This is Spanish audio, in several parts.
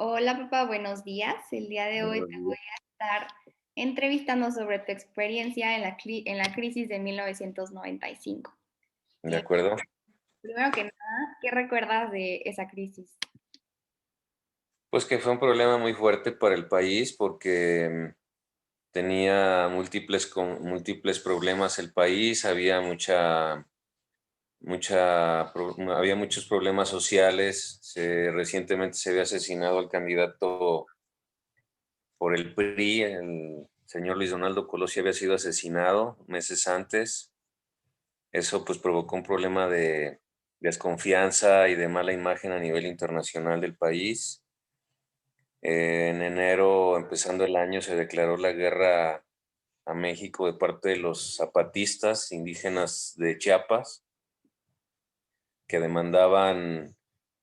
Hola, papá, buenos días. El día de hoy Buenos te voy días. a estar entrevistando sobre tu experiencia en la crisis de 1995. ¿De Eh, acuerdo? Primero que nada, ¿qué recuerdas de esa crisis? Pues que fue un problema muy fuerte para el país porque tenía múltiples problemas el país, había muchos problemas sociales. Recientemente se había asesinado al candidato por el PRI, el señor Luis Donaldo Colosio había sido asesinado meses antes. Eso pues provocó un problema de desconfianza y de mala imagen a nivel internacional del país. En enero, empezando el año, se declaró la guerra a México de parte de los zapatistas indígenas de Chiapas, que demandaban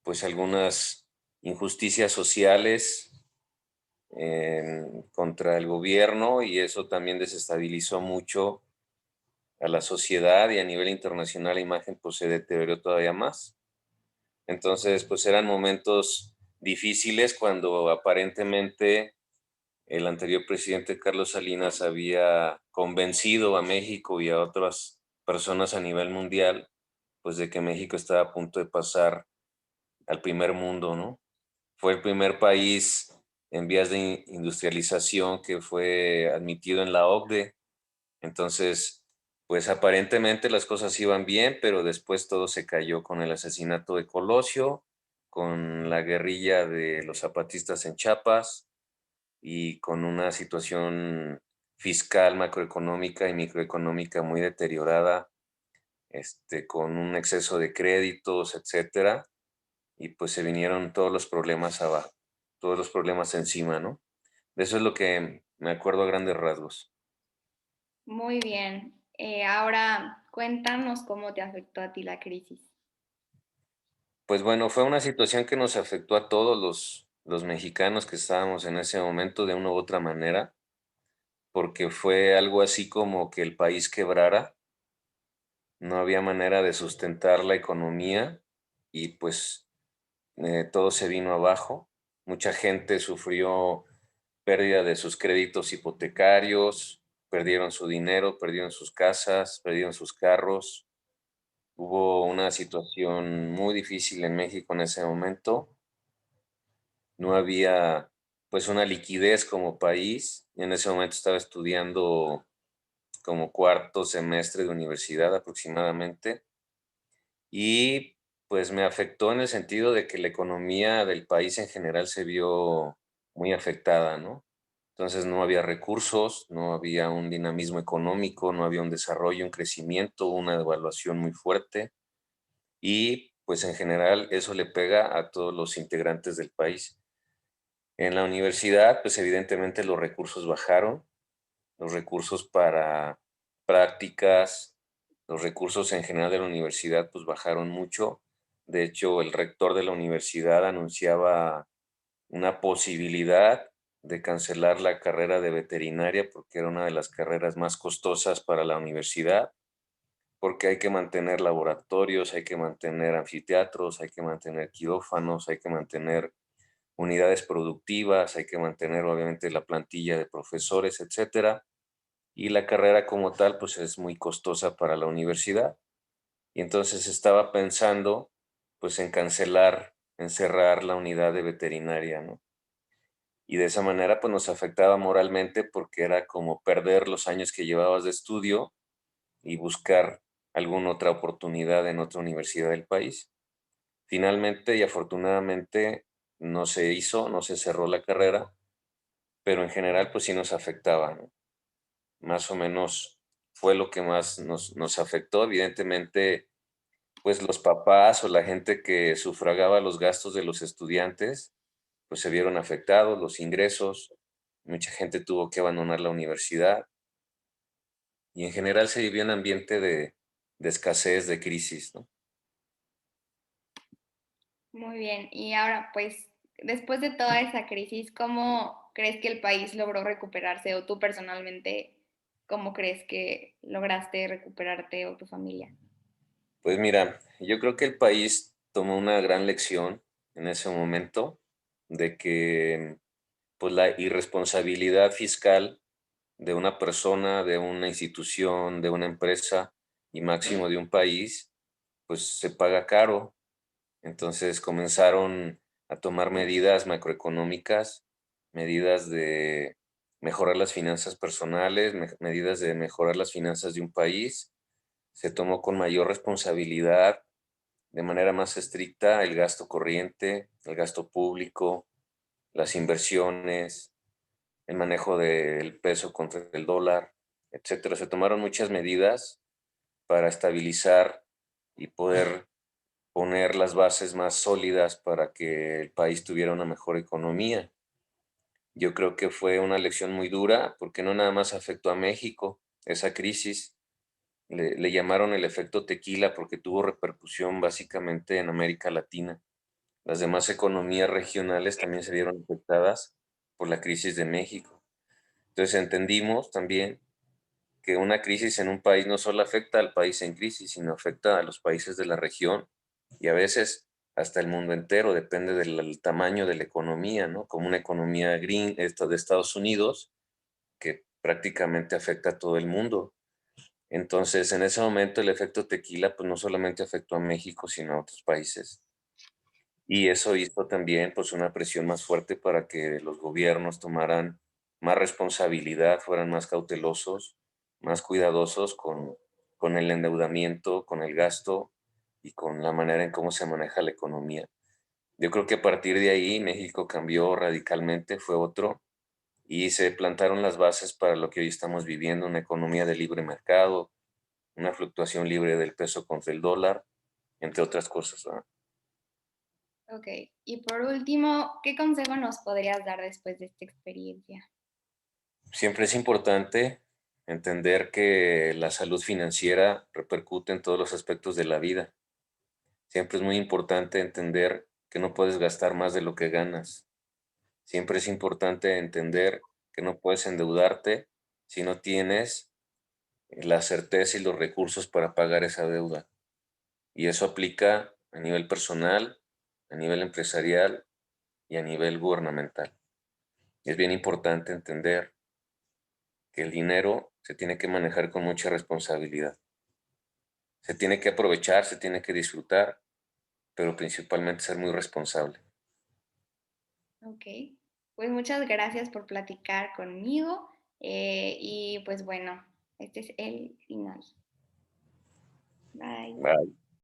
pues algunas injusticias sociales contra el gobierno, y eso también desestabilizó mucho a la sociedad, y a nivel internacional la imagen pues se deterioró todavía más. Entonces pues eran momentos difíciles cuando aparentemente el anterior presidente Carlos Salinas había convencido a México y a otras personas a nivel mundial, pues de que México estaba a punto de pasar al primer mundo, ¿no? Fue el primer país en vías de industrialización que fue admitido en la OCDE. Entonces, pues aparentemente las cosas iban bien, pero después todo se cayó con el asesinato de Colosio, con la guerrilla de los zapatistas en Chiapas, y con una situación fiscal, macroeconómica y microeconómica muy deteriorada, con un exceso de créditos, etcétera, y pues se vinieron todos los problemas abajo, todos los problemas encima, ¿no? De eso es lo que me acuerdo a grandes rasgos. Muy bien. Ahora cuéntanos cómo te afectó a ti la crisis. Pues bueno, fue una situación que nos afectó a todos los mexicanos que estábamos en ese momento de una u otra manera, porque fue algo así como que el país quebrara. No había manera de sustentar la economía y pues todo se vino abajo. Mucha gente sufrió pérdida de sus créditos hipotecarios, perdieron su dinero, perdieron sus casas, perdieron sus carros. Hubo una situación muy difícil en México en ese momento. No había pues una liquidez como país. En ese momento estaba estudiando como cuarto semestre de universidad aproximadamente. Y pues me afectó en el sentido de que la economía del país en general se vio muy afectada, ¿no? Entonces no había recursos, no había un dinamismo económico, no había un desarrollo, un crecimiento, una devaluación muy fuerte, y pues en general eso le pega a todos los integrantes del país. En la universidad, pues evidentemente los recursos bajaron, los recursos para prácticas, los recursos en general de la universidad, pues bajaron mucho. De hecho, el rector de la universidad anunciaba una posibilidad de cancelar la carrera de veterinaria porque era una de las carreras más costosas para la universidad, porque hay que mantener laboratorios, hay que mantener anfiteatros, hay que mantener quirófanos, hay que mantener unidades productivas, hay que mantener obviamente la plantilla de profesores, etcétera, y la carrera como tal, pues es muy costosa para la universidad. Y entonces estaba pensando, pues en cancelar, en cerrar la unidad de veterinaria, ¿no? Y de esa manera, pues nos afectaba moralmente porque era como perder los años que llevabas de estudio y buscar alguna otra oportunidad en otra universidad del país. Finalmente y afortunadamente no se hizo, no se cerró la carrera, pero en general, pues sí nos afectaba, ¿no? Más o menos fue lo que más nos afectó. Evidentemente, pues los papás o la gente que sufragaba los gastos de los estudiantes, pues se vieron afectados, los ingresos, mucha gente tuvo que abandonar la universidad, y en general se vivió un ambiente de escasez, de crisis, ¿no? Muy bien. Y ahora, pues, después de toda esa crisis, ¿cómo crees que el país logró recuperarse o tú personalmente, cómo crees que lograste recuperarte o tu familia? Pues mira, yo creo que el país tomó una gran lección en ese momento. de que pues la irresponsabilidad fiscal de una persona, de una institución, de una empresa y máximo de un país, pues se paga caro. Entonces comenzaron a tomar medidas macroeconómicas, medidas de mejorar las finanzas personales, medidas de mejorar las finanzas de un país. Se tomó con mayor responsabilidad, de manera más estricta, el gasto corriente, el gasto público, las inversiones, el manejo del peso contra el dólar, etcétera. Se tomaron muchas medidas para estabilizar y poder poner las bases más sólidas para que el país tuviera una mejor economía. Yo creo que fue una lección muy dura porque no nada más afectó a México esa crisis. Le llamaron el efecto tequila porque tuvo repercusión básicamente en América Latina. Las demás economías regionales también se vieron afectadas por la crisis de México. Entonces entendimos también que una crisis en un país no solo afecta al país en crisis, sino afecta a los países de la región y a veces hasta el mundo entero, depende del tamaño de la economía, ¿no? Como una economía green, esta de Estados Unidos, que prácticamente afecta a todo el mundo. Entonces, en ese momento el efecto tequila, pues no solamente afectó a México, sino a otros países. Y eso hizo también, pues, una presión más fuerte para que los gobiernos tomaran más responsabilidad, fueran más cautelosos, más cuidadosos con el endeudamiento, con el gasto y con la manera en cómo se maneja la economía. Yo creo que a partir de ahí México cambió radicalmente, fue otro, y se plantaron las bases para lo que hoy estamos viviendo, una economía de libre mercado, una fluctuación libre del peso contra el dólar, entre otras cosas, ¿verdad? Ok, y por último, ¿qué consejo nos podrías dar después de esta experiencia? Siempre es importante entender que la salud financiera repercute en todos los aspectos de la vida. Siempre es muy importante entender que no puedes gastar más de lo que ganas. Siempre es importante entender que no puedes endeudarte si no tienes la certeza y los recursos para pagar esa deuda. Y eso aplica a nivel personal, a nivel empresarial y a nivel gubernamental. Es bien importante entender que el dinero se tiene que manejar con mucha responsabilidad. Se tiene que aprovechar, se tiene que disfrutar, pero principalmente ser muy responsable. Ok, pues muchas gracias por platicar conmigo y pues bueno, este es el final. Bye. Bye.